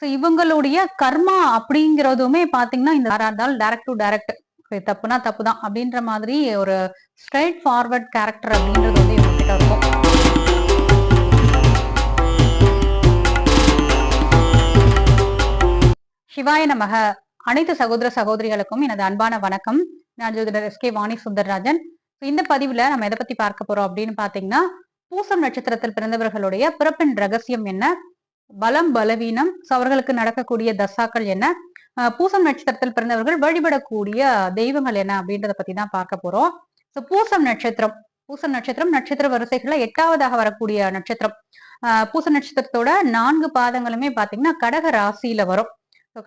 So இவங்களுடைய கர்மா அப்படிங்கிறதுமே பாத்தீங்கன்னா இந்த யாரா இருந்தாலும் டைரக்ட் டு டைரக்ட், தப்புனா தப்பு தான் அப்படின்ற மாதிரி ஒரு ஸ்ட்ரைட் ஃபார்வர்ட் கேரக்டர் அப்படின்றது வந்து இவங்க கிட்ட இருக்கும். சிவாய நமக. அனைத்து சகோதர சகோதரிகளுக்கும் எனது அன்பான வணக்கம். நான் ஜோதிடர் எஸ்.கே. வாணி சுந்தரராஜன். இந்த பதிவுல நம்ம எதை பத்தி பார்க்க போறோம் அப்படின்னு பாத்தீங்கன்னா, பூசம் நட்சத்திரத்தில் பிறந்தவர்களுடைய பிறப்பின் ரகசியம் என்ன, பலம் பலவீனம், அவர்களுக்கு நடக்கக்கூடிய தசாக்கள் என்ன, பூசம் நட்சத்திரத்தில் பிறந்தவர்கள் வழிபடக்கூடிய தெய்வங்கள் என்ன அப்படின்றத பத்தி தான் பார்க்க போறோம். பூசம் நட்சத்திரம், பூசம் நட்சத்திரம் நட்சத்திர வரிசைகள்ல 8வதாக வரக்கூடிய நட்சத்திரம். பூச நட்சத்திரத்தோட 4 பாதங்களுமே பாத்தீங்கன்னா கடக ராசியில வரும்.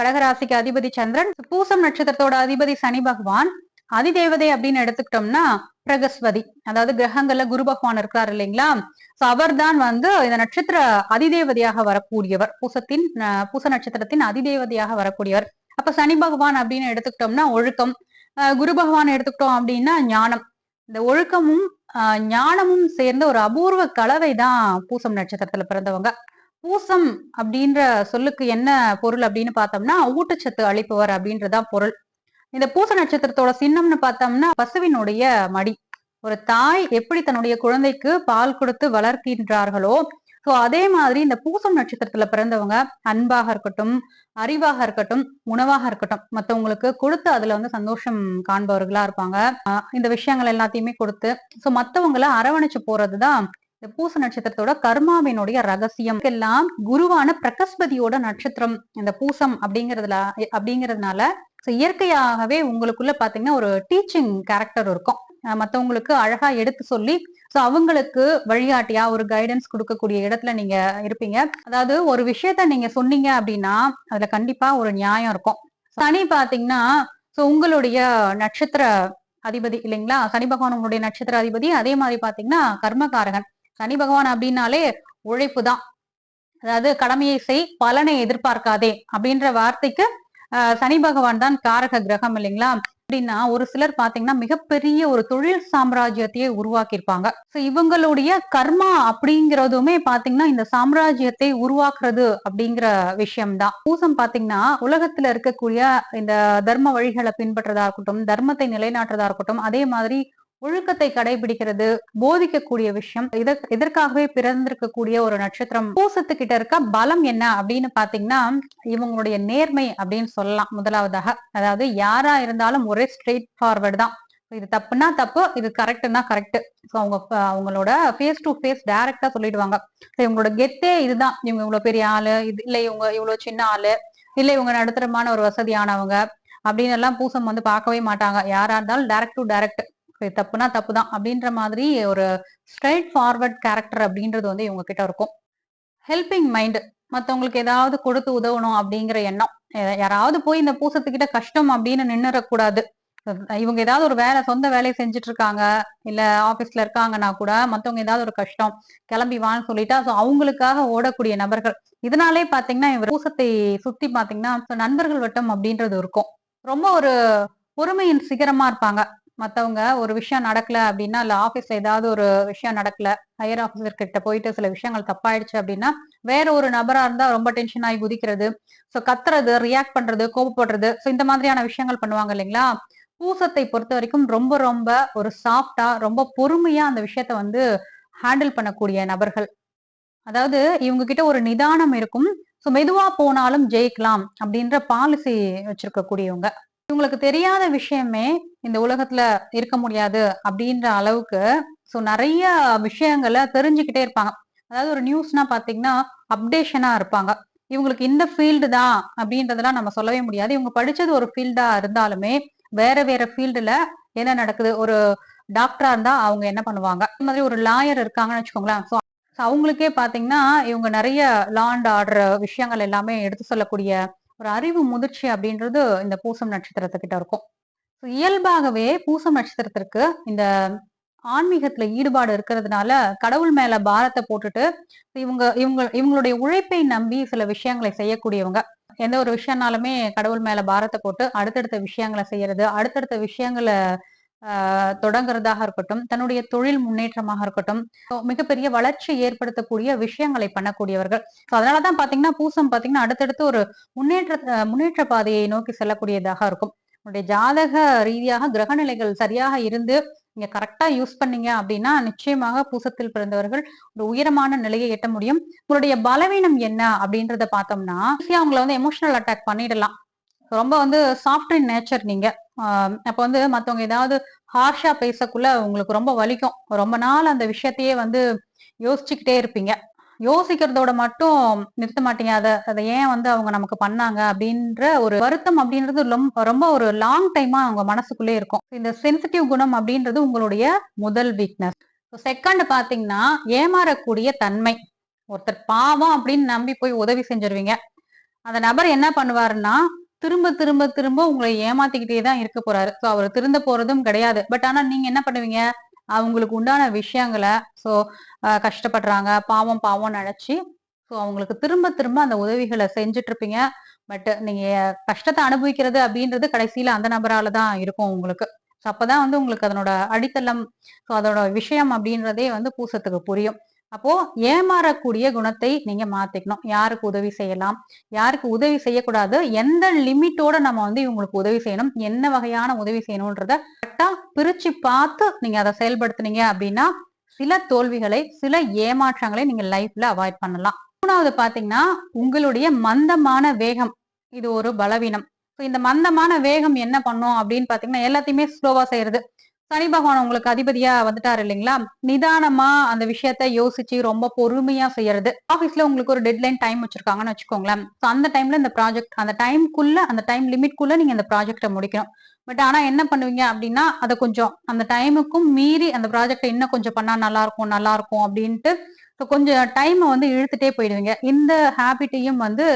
கடகராசிக்கு அதிபதி சந்திரன், பூசம் நட்சத்திரத்தோட அதிபதி சனி பகவான், அதிதேவதை அப்படின்னு எடுத்துக்கிட்டோம்னா பிரகஸ்பதி. அதாவது கிரகங்கள்ல குரு பகவான் இருக்கிறார் இல்லைங்களா, அவர் தான் வந்து இந்த நட்சத்திர அதிதேவதையாக வரக்கூடியவர், பூச நட்சத்திரத்தின் அதிதேவதையாக வரக்கூடியவர். அப்ப சனி பகவான் அப்படின்னு எடுத்துக்கிட்டோம்னா ஒழுக்கம், குரு பகவான் எடுத்துக்கிட்டோம் அப்படின்னா ஞானம். இந்த ஒழுக்கமும் ஞானமும் சேர்ந்த ஒரு அபூர்வ கலவை தான் பூசம் நட்சத்திரத்துல பிறந்தவங்க. பூசம் அப்படின்ற சொல்லுக்கு என்ன பொருள் அப்படின்னு பார்த்தோம்னா ஊட்டச்சத்து அளிப்பவர் அப்படின்றதான் பொருள். இந்த பூச நட்சத்திரத்தோட சின்னம்னு பார்த்தோம்னா பசுவினுடைய மடி. ஒரு தாய் எப்படி தன்னுடைய குழந்தைக்கு பால் கொடுத்து வளர்க்கின்றார்களோ, சோ அதே மாதிரி இந்த பூசம் நட்சத்திரத்துல பிறந்தவங்க அன்பாக இருக்கட்டும், அறிவாக இருக்கட்டும், உணவாக இருக்கட்டும், மத்தவங்களுக்கு கொடுத்து அதுல வந்து சந்தோஷம் காண்பவர்களா இருப்பாங்க. இந்த விஷயங்கள் எல்லாத்தையுமே கொடுத்து சோ மத்தவங்களை அரவணைச்சு போறதுதான் இந்த பூச நட்சத்திரத்தோட கர்மாவினுடைய ரகசியம். எல்லாம் குருவான பிரகஸ்பதியோட நட்சத்திரம் இந்த பூசம் அப்படிங்கிறதுனால இயற்கையாகவே உங்களுக்குள்ள பாத்தீங்கன்னா ஒரு டீச்சிங் கேரக்டர் இருக்கும். மத்தவங்களுக்கு அழகா எடுத்து சொல்லி சோ அவங்களுக்கு வழிகாட்டியா ஒரு கைடன்ஸ் கொடுக்கக்கூடிய இடத்துல நீங்க இருப்பீங்க. அதாவது ஒரு விஷயத்த நீங்க சொன்னீங்க அப்படின்னா அதுல கண்டிப்பா ஒரு நியாயம் இருக்கும். சனி பாத்தீங்கன்னா சோ உங்களுடைய நட்சத்திர அதிபதி இல்லைங்களா, சனி பகவான் உங்களுடைய நட்சத்திர அதிபதி. அதே மாதிரி பாத்தீங்கன்னா கர்மகாரகன். சனி பகவான் அப்படின்னாலே உழைப்பு தான். அதாவது கடமையை செய், பலனை எதிர்பார்க்காதே அப்படின்ற வார்த்தைக்கு சனி பகவான் தான் காரக கிரகம் இல்லைங்களா. அப்படின்னா ஒரு சிலர் பாத்தீங்கன்னா மிகப்பெரிய ஒரு தொழில் சாம்ராஜ்யத்தையே உருவாக்கியிருப்பாங்க. இவங்களுடைய கர்மா அப்படிங்கிறதுமே பாத்தீங்கன்னா இந்த சாம்ராஜ்யத்தை உருவாக்குறது அப்படிங்கிற விஷயம்தான். பூசம் பாத்தீங்கன்னா உலகத்துல இருக்கக்கூடிய இந்த தர்ம வழிகளை பின்பற்றதா இருக்கட்டும், தர்மத்தை நிலைநாட்டுறதா இருக்கட்டும், அதே மாதிரி ஒழுக்கத்தை கடைபிடிக்கிறது, போதிக்கக்கூடிய விஷயம், இதற்காகவே பிறந்திருக்கக்கூடிய ஒரு நட்சத்திரம். பூசத்துக்கிட்ட இருக்க பலம் என்ன அப்படின்னு பாத்தீங்கன்னா இவங்களுடைய நேர்மை அப்படின்னு சொல்லலாம் முதலாவதாக. அதாவது யாரா இருந்தாலும் ஒரே ஸ்ட்ரெயிட் ஃபார்வர்டு தான். இது தப்புனா தப்பு, இது கரெக்ட்னா கரெக்ட். அவங்களோட ஃபேஸ் டு ஃபேஸ் டைரக்டா சொல்லிடுவாங்க. இவங்களோட கெத்தே இதுதான். இவங்க இவ்வளவு பெரிய ஆளு, இது இல்ல இவங்க இவ்வளவு சின்ன ஆளு, இல்ல இவங்க நடுத்தரமான ஒரு வசதியானவங்க அப்படின்னு எல்லாம் பூசம் வந்து பார்க்கவே மாட்டாங்க. யாரா இருந்தாலும் டைரக்ட் டு டைரக்ட், தப்புனா தப்பு தான் அப்படின்ற மாதிரி ஒரு ஸ்ட்ரைட் ஃபார்வர்ட் கேரக்டர் அப்படின்றது வந்து இவங்க கிட்ட இருக்கும். ஹெல்பிங் மைண்ட், மத்தவங்களுக்கு ஏதாவது கொடுத்து உதவணும் அப்படிங்கிற எண்ணம். யாராவது போய் இந்த பூசத்துக்கிட்ட கஷ்டம் அப்படின்னு நின்னுறக்கூடாது. இவங்க ஏதாவது ஒரு வேலை, சொந்த வேலையை செஞ்சுட்டு இருக்காங்க, இல்ல ஆபீஸ்ல இருக்காங்கன்னா கூட மத்தவங்க ஏதாவது ஒரு கஷ்டம் கிளம்பி வான்னு சொல்லிட்டா அவங்களுக்காக ஓடக்கூடிய நபர்கள். இதனாலே பாத்தீங்கன்னா இவர் பூசத்தை சுத்தி பாத்தீங்கன்னா நண்பர்கள் வட்டம் அப்படின்றது இருக்கும். ரொம்ப ஒரு பொறுமையின் சிகரமா இருப்பாங்க. மத்தவங்க ஒரு விஷயம் நடக்கல அப்படின்னா, இல்ல ஆபீஸ்ல ஏதாவது ஒரு விஷயம் நடக்கல, ஹையர் ஆபீசர் கிட்ட போயிட்டு சில விஷயங்கள் தப்பாயிடுச்சு அப்படின்னா வேற ஒரு நபரா இருந்தா ரொம்ப டென்ஷன் ஆகி குதிக்கிறது, சோ கத்துறது, ரியாக்ட் பண்றது, கோபப்படுறது, சோ இந்த மாதிரியான விஷயங்கள் பண்ணுவாங்க இல்லைங்களா. பூசத்தை பொறுத்த வரைக்கும் ரொம்ப ரொம்ப ஒரு சாஃப்டா, ரொம்ப பொறுமையா அந்த விஷயத்த வந்து ஹேண்டில் பண்ணக்கூடிய நபர்கள். அதாவது இவங்க கிட்ட ஒரு நிதானம் இருக்கும். சோ மெதுவா போனாலும் ஜெயிக்கலாம் அப்படின்ற பாலிசி வச்சிருக்கக்கூடியவங்க. இவங்களுக்கு தெரியாத விஷயமே இந்த உலகத்துல இருக்க முடியாது அப்படின்ற அளவுக்கு சோ நிறைய விஷயங்களை தெரிஞ்சுக்கிட்டே இருப்பாங்க. அதாவது ஒரு நியூஸ்னா பாத்தீங்கன்னா அப்டேஷனா இருப்பாங்க. இவங்களுக்கு இந்த ஃபீல்டு தான் அப்படின்றதெல்லாம் நம்ம சொல்லவே முடியாது. இவங்க படிச்சது ஒரு ஃபீல்டா இருந்தாலுமே வேற வேற ஃபீல்டுல என்ன நடக்குது, ஒரு டாக்டரா இருந்தா அவங்க என்ன பண்ணுவாங்க, இந்த மாதிரி ஒரு லாயர் இருக்காங்கன்னு வச்சுக்கோங்களேன். சோ அவங்களுக்கே பாத்தீங்கன்னா இவங்க நிறைய லா அண்ட் ஆர்டர் விஷயங்கள் எல்லாமே எடுத்து சொல்லக்கூடிய ஒரு அறிவு முதிர்ச்சி அப்படின்றது இந்த பூசம் நட்சத்திரத்துக்கிட்ட இருக்கும். இயல்பாகவே பூசம் நட்சத்திரத்திற்கு இந்த ஆன்மீகத்துல ஈடுபாடு இருக்கிறதுனால கடவுள் மேல பாரத்தை போட்டுட்டு இவங்களுடைய உழைப்பை நம்பி சில விஷயங்களை செய்யக்கூடியவங்க. எந்த ஒரு விஷயம்னாலுமே கடவுள் மேல பாரத்தை போட்டு அடுத்தடுத்த விஷயங்களை செய்யறது, அடுத்தடுத்த விஷயங்களை தொடங்குறதாக இருக்கட்டும், தன்னுடைய தொழில் முன்னேற்றமாக இருக்கட்டும், மிகப்பெரிய வளர்ச்சி ஏற்படுத்தக்கூடிய விஷயங்களை பண்ணக்கூடியவர்கள். அதனாலதான் பாத்தீங்கன்னா பூசம் பாத்தீங்கன்னா அடுத்தடுத்து ஒரு முன்னேற்ற பாதையை நோக்கி செல்லக்கூடியதாக இருக்கும். உங்களுடைய ஜாதக ரீதியாக கிரகநிலைகள் சரியாக இருந்து நீங்க கரெக்டா யூஸ் பண்ணீங்க அப்படின்னா நிச்சயமாக பூசத்தில் பிறந்தவர்கள் ஒரு உயரமான நிலையை எட்ட முடியும். உங்களுடைய பலவீனம் என்ன அப்படின்றத பார்த்தோம்னா ஈஸியா உங்களை வந்து எமோஷனல் அட்டாக் பண்ணிடலாம். ரொம்ப வந்து சாஃப்ட் இன் நேச்சர் நீங்க. அப்ப வந்து மத்தவங்க ஏதாவது ஹார்ஷா பேசக்குள்ள உங்களுக்கு ரொம்ப வலிக்கும். ரொம்ப நாள் அந்த விஷயத்தையே வந்து யோசிச்சுக்கிட்டே இருப்பீங்க. யோசிக்கிறதோட மட்டும் நிறுத்த மாட்டீங்க. அத ஏன் வந்து அவங்க நமக்கு பண்ணாங்க அப்படின்ற ஒரு வருத்தம் அப்படின்றது ரொம்ப ஒரு லாங் டைமா அவங்க மனசுக்குள்ளே இருக்கும். இந்த சென்சிட்டிவ் குணம் அப்படின்றது உங்களுடைய முதல் வீக்னஸ். செகண்ட் பாத்தீங்கன்னா ஏமாறக்கூடிய தன்மை. ஒருத்தர் பாவம் அப்படின்னு நம்பி போய் உதவி செஞ்சிருவீங்க. அந்த நபர் என்ன பண்ணுவாருன்னா திரும்ப திரும்ப திரும்ப உங்களை ஏமாத்திக்கிட்டே தான் இருக்க போறாரு. சோ அவர் திருந்த போறதும் கிடையாது. பட் ஆனா நீங்க என்ன பண்ணுவீங்க, அவங்களுக்கு உண்டான விஷயங்களை சோ கஷ்டப்படுறாங்க பாவம் பாவம் நினைச்சு சோ அவங்களுக்கு திரும்ப திரும்ப அந்த உதவிகளை செஞ்சுட்டு இருப்பீங்க. பட் நீங்க கஷ்டத்தை அனுபவிக்கிறது அப்படின்றது கடைசியில அந்த நபரால தான் இருக்கும் உங்களுக்கு. அப்பதான் வந்து உங்களுக்கு அதனோட அடித்தளம் சோ அதோட விஷயம் அப்படின்றதே வந்து பூசத்துக்கு புரியும். அப்போ ஏமாறக்கூடிய குணத்தை நீங்க மாத்திக்கணும். யாருக்கு உதவி செய்யலாம், யாருக்கு உதவி செய்யக்கூடாது, எந்த லிமிட்டோட நம்ம வந்து இவங்களுக்கு உதவி செய்யணும், என்ன வகையான உதவி செய்யணும்ன்றத கரெக்டா பிரிச்சு பார்த்து நீங்க அதை செயல்படுத்துனீங்க அப்படின்னா சில தோல்விகளை சில ஏமாற்றங்களை நீங்க லைஃப்ல அவாய்ட் பண்ணலாம். மூணாவது பாத்தீங்கன்னா உங்களுடைய மந்தமான வேகம். இது ஒரு பலவீனம். இந்த மந்தமான வேகம் என்ன பண்ணும் அப்படின்னு பாத்தீங்கன்னா எல்லாத்தையுமே ஸ்லோவா செய்யறது. சனி பகவான் உங்களுக்கு அதிபதியா வந்துட்டாரு இல்லைங்களா, நிதானமா அந்த விஷயத்த யோசிச்சு ரொம்ப பொறுமையா செய்யறது. ஆபீஸ்ல உங்களுக்கு ஒரு டெட்லைன் டைம் வச்சிருக்காங்கன்னு வச்சுக்கோங்களேன். அந்த டைம்ல இந்த ப்ராஜெக்ட் அந்த டைம்குள்ள அந்த டைம் லிமிட்குள்ள நீங்க அந்த ப்ராஜெக்ட முடிக்கணும். பட் ஆனா என்ன பண்ணுவீங்க அப்படின்னா அதை கொஞ்சம் அந்த டைமுக்கும் மீறி அந்த ப்ராஜெக்ட இன்னும் கொஞ்சம் பண்ணா நல்லா இருக்கும் அப்படின்ட்டு கொஞ்சம் டைம் வந்து இழுத்துட்டே போயிடுவீங்க. இந்த ஹேபிட்டையும் வந்து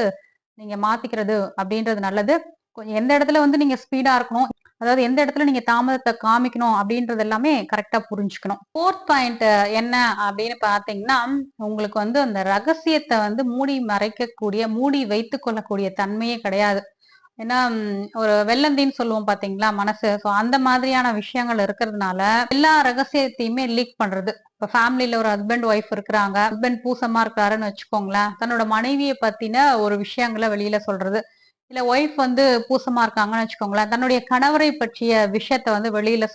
நீங்க மாத்திக்கிறது அப்படின்றது நல்லது. கொஞ்சம் எந்த இடத்துல வந்து நீங்க ஸ்பீடா இருக்கணும், அதாவது எந்த இடத்துல நீங்க தாமதத்தை காமிக்கணும் அப்படின்றது எல்லாமே கரெக்டா புரிஞ்சுக்கணும். ஃபோர்த் பாயிண்ட் என்ன அப்படின்னு பாத்தீங்கன்னா உங்களுக்கு வந்து அந்த ரகசியத்தை வந்து மூடி வைத்துக் கொள்ளக்கூடிய தன்மையே கிடையாது. ஏன்னா ஒரு வெள்ளந்தின்னு சொல்லுவோம் பாத்தீங்களா மனசு. சோ அந்த மாதிரியான விஷயங்கள் இருக்கிறதுனால எல்லா ரகசியத்தையுமே லீக் பண்றது. இப்ப ஃபேமிலில ஒரு ஹஸ்பண்ட் ஒய்ஃப் இருக்கிறாங்க, ஹஸ்பண்ட் பூசமா இருக்காருன்னு வச்சுக்கோங்களேன், தன்னோட மனைவியை பத்தின ஒரு விஷயங்களை வெளியில சொல்றது. இல்ல ஒய்ஃப் வந்து பூசமா இருக்காங்கன்னு வச்சுக்கோங்களேன், தன்னுடைய கணவரை பற்றிய விஷயத்த வந்து வெளியில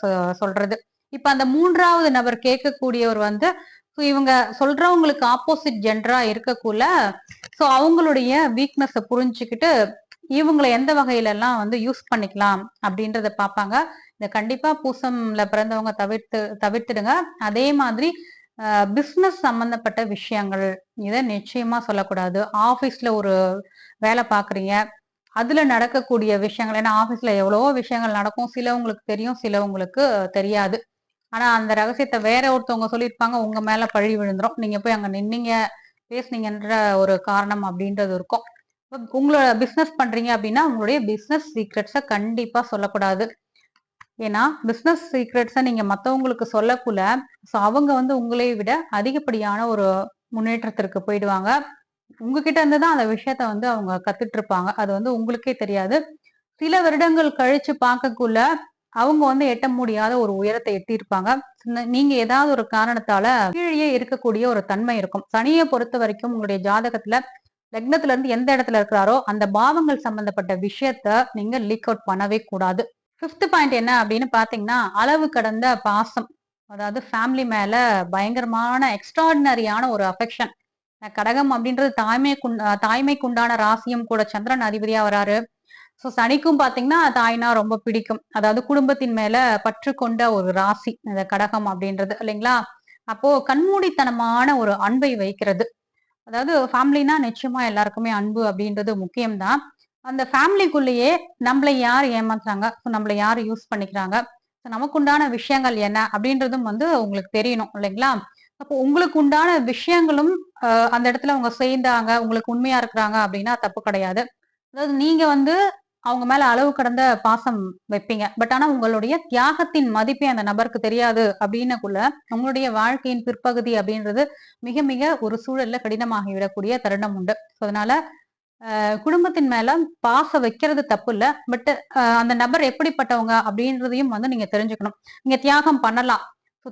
சொல்றது. இப்ப அந்த மூன்றாவது நபர் கேட்கக்கூடியவர் வந்து இவங்க சொல்றவங்களுக்கு ஆப்போசிட் ஜெண்டரா இருக்கக்குள்ள சோ அவங்களுடைய வீக்னஸ புரிஞ்சுக்கிட்டு இவங்களை எந்த வகையில எல்லாம் வந்து யூஸ் பண்ணிக்கலாம் அப்படின்றத பார்ப்பாங்க. இத கண்டிப்பா பூசம்ல பிறந்தவங்க தவிர்த்துடுங்க. அதே மாதிரி பிசினஸ் சம்பந்தப்பட்ட விஷயங்கள் இத நிச்சயமா சொல்லக்கூடாது. ஆபீஸ்ல ஒரு வேலை பாக்குறீங்க, அதுல நடக்கக்கூடிய விஷயங்கள், ஏன்னா ஆபீஸ்ல எவ்வளவோ விஷயங்கள் நடக்கும். சிலவங்களுக்கு தெரியும், சிலவங்களுக்கு தெரியாது. ஆனா அந்த ரகசியத்தை வேற ஒருத்தவங்க சொல்லியிருப்பாங்க, உங்க மேல பழி விழுந்துரும். நீங்க போய் அங்க நின்னீங்க பேசுனீங்கன்ற ஒரு காரணம் அப்படின்றது இருக்கும். உங்களோட பிசினஸ் பண்றீங்க அப்படின்னா உங்களுடைய பிசினஸ் சீக்ரெட்ஸ கண்டிப்பா சொல்லக்கூடாது. ஏன்னா பிசினஸ் சீக்ரெட்ஸ நீங்க மத்தவங்களுக்கு சொல்லக்குள்ள அவங்க வந்து உங்களை விட அதிகப்படியான ஒரு முன்னேற்றத்திற்கு போயிடுவாங்க. உங்ககிட்ட இருந்து தான் அந்த விஷயத்த வந்து அவங்க கத்துட்டு இருப்பாங்க. அது வந்து உங்களுக்கே தெரியாது. சில வருடங்கள் கழிச்சு பார்க்கக்குள்ள அவங்க வந்து எட்ட முடியாத ஒரு உயரத்தை எட்டியிருப்பாங்க. நீங்க ஏதாவது ஒரு காரணத்தால கீழே இருக்கக்கூடிய ஒரு தன்மை இருக்கும். சனியை பொறுத்த வரைக்கும் உங்களுடைய ஜாதகத்துல லக்னத்துல இருந்து எந்த இடத்துல இருக்கிறாரோ அந்த பாவங்கள் சம்பந்தப்பட்ட விஷயத்த நீங்க லீக் அவுட் பண்ணவே கூடாது. ஃபிஃப்த் பாயிண்ட் என்ன அப்படின்னு பாத்தீங்கன்னா அளவு கடந்த பாசம். அதாவது ஃபேமிலி மேல பயங்கரமான எக்ஸ்ட்ராடினரியான ஒரு அஃபெக்ஷன். கடகம் அப்படின்றது தாய்மைக்குண்டான ராசியும் கூட. சந்திரன் அதிபதியா வராரு. சோ சனிக்கும் பாத்தீங்கன்னா தாய்னா ரொம்ப பிடிக்கும். அதாவது குடும்பத்தின் மேல பற்று கொண்ட ஒரு ராசி இந்த கடகம் அப்படின்றது இல்லைங்களா. அப்போ கண்மூடித்தனமான ஒரு அன்பை வைக்கிறது. அதாவது ஃபேமிலினா நிச்சயமா எல்லாருக்குமே அன்பு அப்படின்றது முக்கியம்தான். அந்த ஃபேமிலிக்குள்ளேயே நம்மளை யார் ஏமாத்துறாங்க, நம்மளை யார் யூஸ் பண்ணிக்கிறாங்க, நமக்கு உண்டான விஷயங்கள் என்ன அப்படின்றதும் வந்து உங்களுக்கு தெரியணும் இல்லைங்களா. அப்போ உங்களுக்கு உண்டான விஷயங்களும் அந்த இடத்துல அவங்க செய்தாங்க, உங்களுக்கு உண்மையா இருக்கிறாங்க அப்படின்னா தப்பு கிடையாது. அதாவது நீங்க வந்து அவங்க மேல அளவு கடந்த பாசம் வைப்பீங்க. பட் ஆனா உங்களுடைய தியாகத்தின் மதிப்பே அந்த நபருக்கு தெரியாது அப்படின்னக்குள்ள உங்களுடைய வாழ்க்கையின் பிற்பகுதி அப்படின்றது மிக மிக ஒரு சூழல்ல கடினமாகி விடக்கூடிய தருணம் உண்டு. அதனால குடும்பத்தின் மேல பாசம் வைக்கிறது தப்பு இல்ல. பட் அந்த நபர் எப்படிப்பட்டவங்க அப்படின்றதையும் வந்து நீங்க தெரிஞ்சுக்கணும். நீங்க தியாகம் பண்ணலாம்.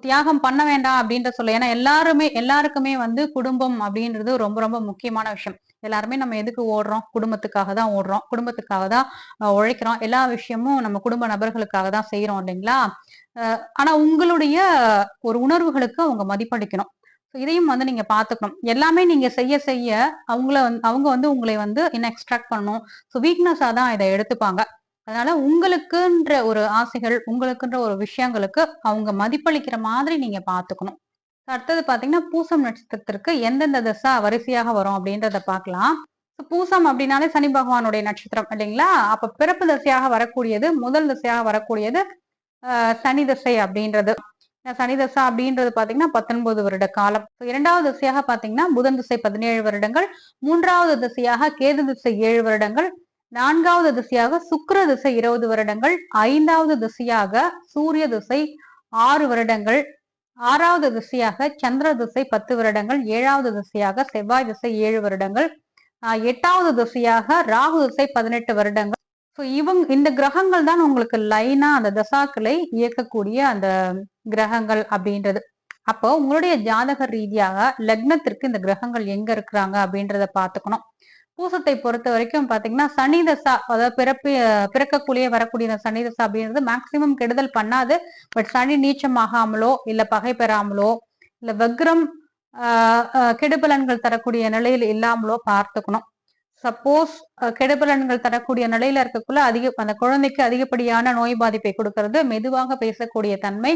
தியாகம் பண்ண வேண்டாம் அப்படின்ற சொல்ல. ஏன்னா எல்லாருக்குமே வந்து குடும்பம் அப்படின்றது ரொம்ப ரொம்ப முக்கியமான விஷயம். எல்லாருமே நம்ம எதுக்கு ஓடுறோம்? குடும்பத்துக்காக தான் ஓடுறோம். குடும்பத்துக்காக தான் உழைக்கிறோம். எல்லா விஷயமும் நம்ம குடும்ப நபர்களுக்காக தான் செய்றோம் இல்லைங்களா? ஆனா உங்களுடைய ஒரு உணர்வுகளுக்கு அவங்க மதிப்பளிக்கணும். இதையும் வந்து நீங்க பார்த்துக்கணும். எல்லாமே நீங்க செய்ய செய்ய அவங்க வந்து உங்களை வந்து என்ன எக்ஸ்ட்ராக்ட் பண்ணணும். வீக்னஸா தான் இத எடுத்துப்பாங்க. அதனால உங்களுக்குன்ற ஒரு ஆசைகள், உங்களுக்குன்ற ஒரு விஷயங்களுக்கு அவங்க மதிப்பளிக்கிற மாதிரி நீங்க பார்த்துக்கணும். அடுத்தது பார்த்தீங்கன்னா, பூசம் நட்சத்திரத்திற்கு எந்தெந்த திசை வரிசையாக வரும் அப்படின்றத பார்க்கலாம். பூசம் அப்படின்னாலே சனி பகவானுடைய நட்சத்திரம் இல்லைங்களா? அப்ப பிறப்பு திசையாக வரக்கூடியது, முதல் திசையாக வரக்கூடியது சனி திசை அப்படின்றது. சனி தசை அப்படின்றது பாத்தீங்கன்னா 19 வருட காலம். இரண்டாவது திசையாக பாத்தீங்கன்னா புதன் திசை 17 வருடங்கள், மூன்றாவது திசையாக கேது திசை 7 வருடங்கள், நான்காவது திசையாக சுக்கிர திசை 20 வருடங்கள், ஐந்தாவது திசையாக சூரிய திசை 6 வருடங்கள், ஆறாவது திசையாக சந்திர திசை 10 வருடங்கள், ஏழாவது திசையாக செவ்வாய் திசை 7 வருடங்கள், எட்டாவது திசையாக ராகு திசை 18 வருடங்கள். இந்த கிரகங்கள் தான் உங்களுக்கு லைனா அந்த தசாக்களை இயக்கக்கூடிய அந்த கிரகங்கள் அப்படின்றது. அப்போ உங்களுடைய ஜாதக ரீதியாக லக்னத்திற்கு இந்த கிரகங்கள் எங்க இருக்கிறாங்க அப்படின்றத பாத்துக்கணும். பூசத்தை பொறுத்த வரைக்கும் பாத்தீங்கன்னா சனி தசா, அதாவது பிறக்கக்கூடிய வரக்கூடிய இந்த சனி தசா அப்படின்றது மேக்சிமம் கெடுதல் பண்ணாது. பட் சனி நீச்சமாகாமலோ இல்ல பகை பெறாமலோ இல்ல வக்ரம் கெடுபலன்கள் தரக்கூடிய நிலையில் இல்லாமலோ பார்த்துக்கணும். சப்போஸ் கெடுபலன்கள் தரக்கூடிய நிலையில இருக்கக்குள்ள அந்த குழந்தைக்கு அதிகப்படியான நோய் பாதிப்பை கொடுக்கறது, மெதுவாக பேசக்கூடிய தன்மை,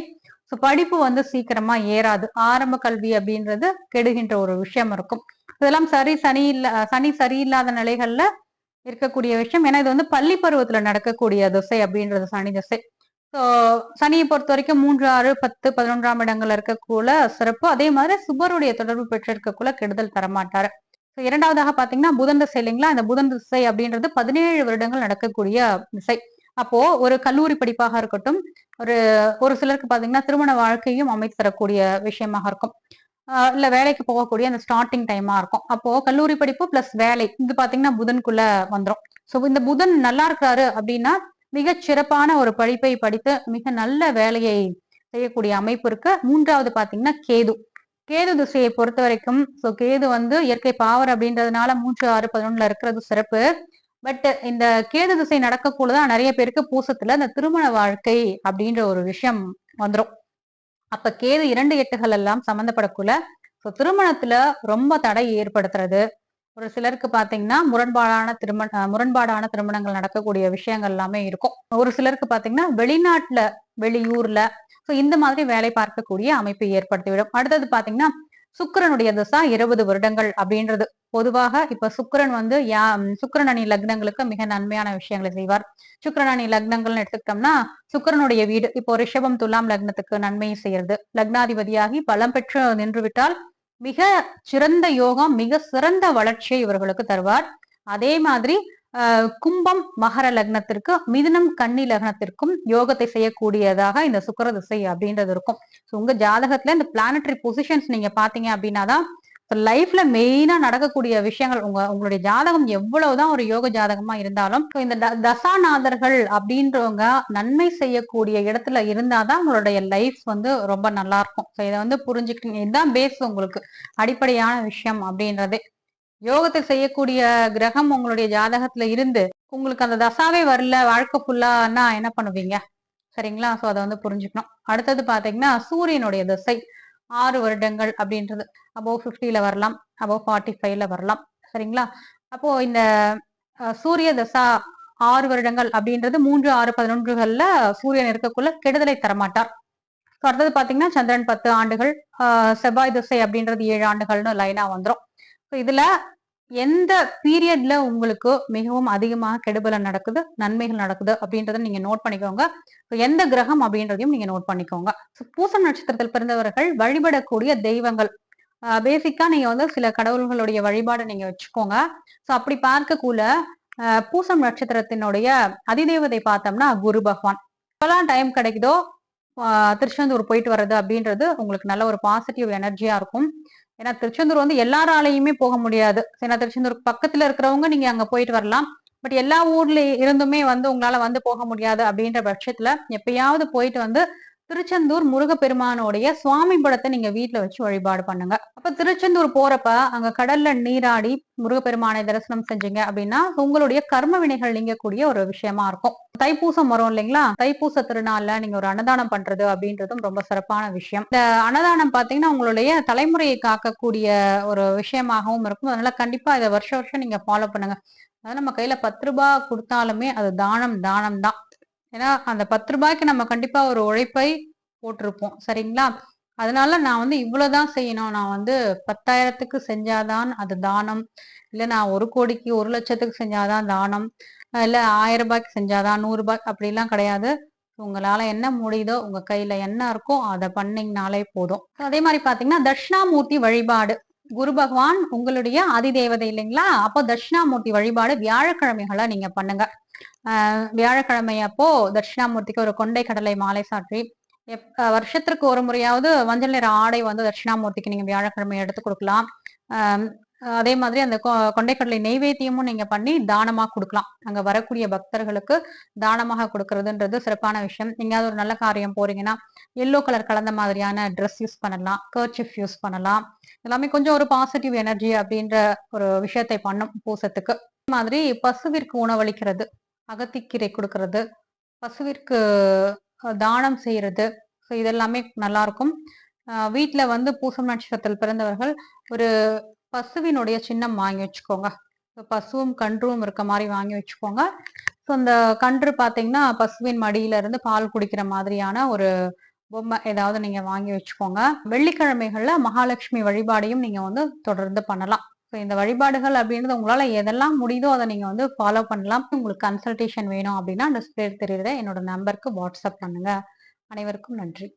படிப்பு வந்து சீக்கிரமா ஏறாது. ஆரம்ப கல்வி அப்படின்றது கெடுகின்ற ஒரு விஷயம் இருக்கும். இதெல்லாம் சனி சரியில்லாத நிலைகள்ல இருக்கக்கூடிய விஷயம். ஏன்னா இது வந்து பள்ளி பருவத்துல நடக்கக்கூடிய திசை அப்படின்றது சனி திசை. சனியை பொறுத்த வரைக்கும் 3, 6, 10, 11ஆம் இடங்கள்ல இருக்கக்குள்ள சிறப்பு. அதே மாதிரி சுபருடைய தொடர்பு பெற்றிருக்கக்குள்ள கெடுதல் தரமாட்டாரு. இரண்டாவதாக பாத்தீங்கன்னா புதன் திசை இல்லைங்களா? இந்த புதன் திசை அப்படின்றது 17 வருடங்கள் நடக்கக்கூடிய திசை. அப்போ ஒரு கல்லூரி படிப்பாக இருக்கட்டும், ஒரு சிலருக்கு பாத்தீங்கன்னா திருமண வாழ்க்கையும் அமைத்து தரக்கூடிய விஷயமாக இருக்கும். இல்ல வேலைக்கு போகக்கூடிய அந்த ஸ்டார்டிங் டைமா இருக்கும். அப்போ கல்லூரி படிப்பு பிளஸ் வேலை இது பாத்தீங்கன்னா புதனுக்குள்ள வந்துரும். இந்த புதன் நல்லா இருக்கிறாரு அப்படின்னா மிகச் சிறப்பான ஒரு படிப்பை படித்து மிக நல்ல வேலையை செய்யக்கூடிய அமைப்பு இருக்கு. மூன்றாவது பாத்தீங்கன்னா கேது திசையை பொறுத்த வரைக்கும் கேது வந்து இயற்கை பாவர் அப்படின்றதுனால 3, 6, 11ல இருக்கிறது சிறப்பு. பட் இந்த கேது திசை நடக்கக்குள்ளதான் நிறைய பேருக்கு பூசத்துல இந்த திருமண வாழ்க்கை அப்படின்ற ஒரு விஷயம் வந்துடும். அப்ப கேது 2 8கள் எல்லாம் சம்பந்தப்படக்குள்ள திருமணத்துல ரொம்ப தடை ஏற்படுத்துறது, ஒரு சிலருக்கு பாத்தீங்கன்னா முரண்பாடான திருமணங்கள் நடக்கக்கூடிய விஷயங்கள் எல்லாமே இருக்கும். ஒரு சிலருக்கு பாத்தீங்கன்னா வெளியூர்ல இந்த மாதிரி வேலை பார்க்கக்கூடிய அமைப்பை ஏற்படுத்திவிடும். அடுத்தது பாத்தீங்கன்னா சுக்கிரனுடைய திசா 20 வருடங்கள் அப்படின்றது. பொதுவாக இப்ப சுக்கிரன் வந்து சுக்கிரன் அணி லக்னங்களுக்கு மிக நன்மையான விஷயங்களை செய்வார். சுக்கிரன் அணி லக்னங்கள்னு எடுத்துக்கிட்டோம்னா சுக்கிரனுடைய வீடு இப்போ ரிஷபம் துலாம் லக்னத்துக்கு நன்மையை செய்யறது. லக்னாதிபதியாகி பலம் பெற்று நின்றுவிட்டால் மிக சிறந்த யோகம், மிக சிறந்த வளர்ச்சியை இவர்களுக்கு தருவார். அதே மாதிரி கும்பம் மகர லக்னத்திற்கு, மிதுனம் கன்னி லக்னத்திற்கும் யோகத்தை செய்யக்கூடியதாக இந்த சுக்கிர திசை அப்படின்றது இருக்கும். உங்க ஜாதகத்துல இந்த பிளானட்டரி பொசிஷன்ஸ் நீங்க பாத்தீங்க அப்படின்னாதான் லைஃப்ல மெயினா நடக்கக்கூடிய விஷயங்கள். உங்களுடைய ஜாதகம் எவ்வளவுதான் ஒரு யோக ஜாதகமா இருந்தாலும் இந்த தசாநாதர்கள் அப்படின்றவங்க நன்மை செய்யக்கூடிய இடத்துல இருந்தாதான் உங்களுடைய லைஃப் வந்து ரொம்ப நல்லா இருக்கும். இதை வந்து புரிஞ்சுக்கிட்டீங்க. இதுதான் பேஸ், உங்களுக்கு அடிப்படையான விஷயம் அப்படின்றதே. யோகத்தை செய்யக்கூடிய கிரகம் உங்களுடைய ஜாதகத்துல இருந்து உங்களுக்கு அந்த தசாவே வரல, வாழ்க்கை ஃபுல்லானா என்ன பண்ணுவீங்க? சரிங்களா? அதை வந்து புரிஞ்சுக்கணும். அடுத்தது பாத்தீங்கன்னா சூரியனுடைய திசை 6 வருடங்கள் அப்படின்றது அபோவ் 50ல வரலாம், அபோவ் 45ல வரலாம். சரிங்களா? அப்போ இந்த சூரிய தசா 6 வருடங்கள் அப்படின்றது 3, 6, 11கள்ல சூரியன் இருக்கக்குள்ள கெடுதலை தரமாட்டார். அடுத்தது பாத்தீங்கன்னா சந்திரன் 10 ஆண்டுகள், செவ்வாய் திசை அப்படின்றது 7 ஆண்டுகள்னு லைனா வந்துடும். இதுல எந்த பீரியட்ல உங்களுக்கு மிகவும் அதிகமாக கெடுபலன் நடக்குது, நன்மைகள் நடக்குது அப்படின்றத நீங்க நோட் பண்ணிக்கோங்க. எந்த கிரகம் அப்படின்றதையும் நீங்க நோட் பண்ணிக்கோங்க. பூசம் நட்சத்திரத்தில் பிறந்தவர்கள் வழிபடக்கூடிய தெய்வங்கள், பேசிக்கா நீங்க வந்து சில கடவுள்களுடைய வழிபாடு நீங்க வச்சுக்கோங்க. அப்படி பார்க்கக்குள்ள பூசம் நட்சத்திரத்தினுடைய அதிதேவதை பார்த்தோம்னா குரு பகவான். எப்பெல்லாம் டைம் கிடைக்குதோ திருச்செந்தூர் போயிட்டு வர்றது அப்படின்றது உங்களுக்கு நல்ல ஒரு பாசிட்டிவ் எனர்ஜியா இருக்கும். ஏன்னா திருச்செந்தூர் வந்து எல்லாராலையுமே போக முடியாது. ஏன்னா திருச்செந்தூருக்கு பக்கத்துல இருக்கிறவங்க நீங்க அங்க போயிட்டு வரலாம். பட் எல்லா ஊர்ல இருந்துமே வந்து உங்களால வந்து போக முடியாது அப்படின்ற பட்சத்துல எப்பயாவது போயிட்டு வந்து திருச்செந்தூர் முருகப்பெருமானுடைய சுவாமி படத்தை நீங்க வீட்டுல வச்சு வழிபாடு பண்ணுங்க. அப்ப திருச்செந்தூர் போறப்ப அங்க கடல்ல நீராடி முருகப்பெருமானை தரிசனம் செஞ்சீங்க அப்படின்னா உங்களுடைய கர்ம வினைகள் நீங்கக்கூடிய ஒரு விஷயமா இருக்கும். தைப்பூசம் வரும் இல்லைங்களா? தைப்பூச திருநாள்ல நீங்க ஒரு அன்னதானம் பண்றது அப்படின்றதும் ரொம்ப சிறப்பான விஷயம். இந்த அன்னதானம் பாத்தீங்கன்னா உங்களுடைய தலைமுறையை காக்கக்கூடிய ஒரு விஷயமாகவும் இருக்கும். அதனால கண்டிப்பா இதை வருஷம் வருஷம் நீங்க ஃபாலோ பண்ணுங்க. அதாவது நம்ம கையில 10 ரூபாய் கொடுத்தாலுமே அது தானம் தானம் தான். ஏன்னா அந்த 10 ரூபாய்க்கு நம்ம கண்டிப்பா ஒரு உழைப்பை போட்டிருப்போம். சரிங்களா? அதனால நான் வந்து இவ்வளவுதான் செய்யணும். நான் வந்து 10,000க்கு செஞ்சாதான் அது தானம். இல்ல நான் 1,00,00,000க்கு 1,00,000த்துக்கு செஞ்சாதான் தானம். இல்ல 1000 ரூபாய்க்கு செஞ்சாதான் 100 ரூபாய் அப்படிலாம் கிடையாது. உங்களால என்ன முடியுதோ உங்க கையில என்ன இருக்கோ அதை பண்ணீங்கனாலே போதும். அதே மாதிரி பாத்தீங்கன்னா தட்சிணாமூர்த்தி வழிபாடு. குரு பகவான் உங்களுடைய அதிதேவதை இல்லைங்களா? அப்போ தட்சிணாமூர்த்தி வழிபாடு வியாழக்கிழமைகளை நீங்க பண்ணுங்க. வியாழக்கிழமை அப்போ தட்சிணாமூர்த்திக்கு ஒரு கொண்டை கடலை மாலை சாற்றி வருஷத்திற்கு ஒரு முறையாவது மஞ்சள் நிற ஆடை வந்து தட்சிணாமூர்த்திக்கு நீங்க வியாழக்கிழமை எடுத்து கொடுக்கலாம். அதே மாதிரி அந்த கொண்டைக்கடலை நெய்வேத்தியமும் நீங்க பண்ணி தானமா கொடுக்கலாம். அங்க வரக்கூடிய பக்தர்களுக்கு தானமாக கொடுக்கறதுன்றது சிறப்பான விஷயம். எங்கேயாவது ஒரு நல்ல காரியம் போறீங்கன்னா எல்லோ கலர் கலந்த மாதிரியான ட்ரெஸ் யூஸ் பண்ணலாம், கர்ச்சிஃப் யூஸ் பண்ணலாம். எல்லாமே கொஞ்சம் ஒரு பாசிட்டிவ் எனர்ஜி அப்படின்ற ஒரு விஷயத்தை பண்ணும் பூசத்துக்கு. மாதிரி பசுவிற்கு உணவளிக்கிறது, அகத்திக்கீரை கொடுக்கறது, பசுவிற்கு தானம் செய்யறது, ஸோ இதெல்லாமே நல்லா இருக்கும். வீட்டுல வந்து பூசம் நட்சத்திரத்தில் பிறந்தவர்கள் ஒரு பசுவினுடைய சின்னம் வாங்கி வச்சுக்கோங்க. பசுவும் கன்றும் இருக்க மாதிரி வாங்கி வச்சுக்கோங்க. ஸோ அந்த கன்று பாத்தீங்கன்னா பசுவின் மடியில இருந்து பால் குடிக்கிற மாதிரியான ஒரு பொம்மை ஏதாவது நீங்க வாங்கி வச்சுக்கோங்க. வெள்ளிக்கிழமைகள்ல மகாலட்சுமி வழிபாடையும் நீங்க வந்து தொடர்ந்து பண்ணலாம். ஸோ இந்த வழிபாடுகள் அப்படின்றது உங்களால எதெல்லாம் முடியுதோ அதை நீங்க வந்து ஃபாலோ பண்ணலாம். உங்களுக்கு கன்சல்டேஷன் வேணும் அப்படின்னா டிஸ்பிளே தெரியுற என்னோட நம்பருக்கு வாட்ஸ்அப் பண்ணுங்க. அனைவருக்கும் நன்றி.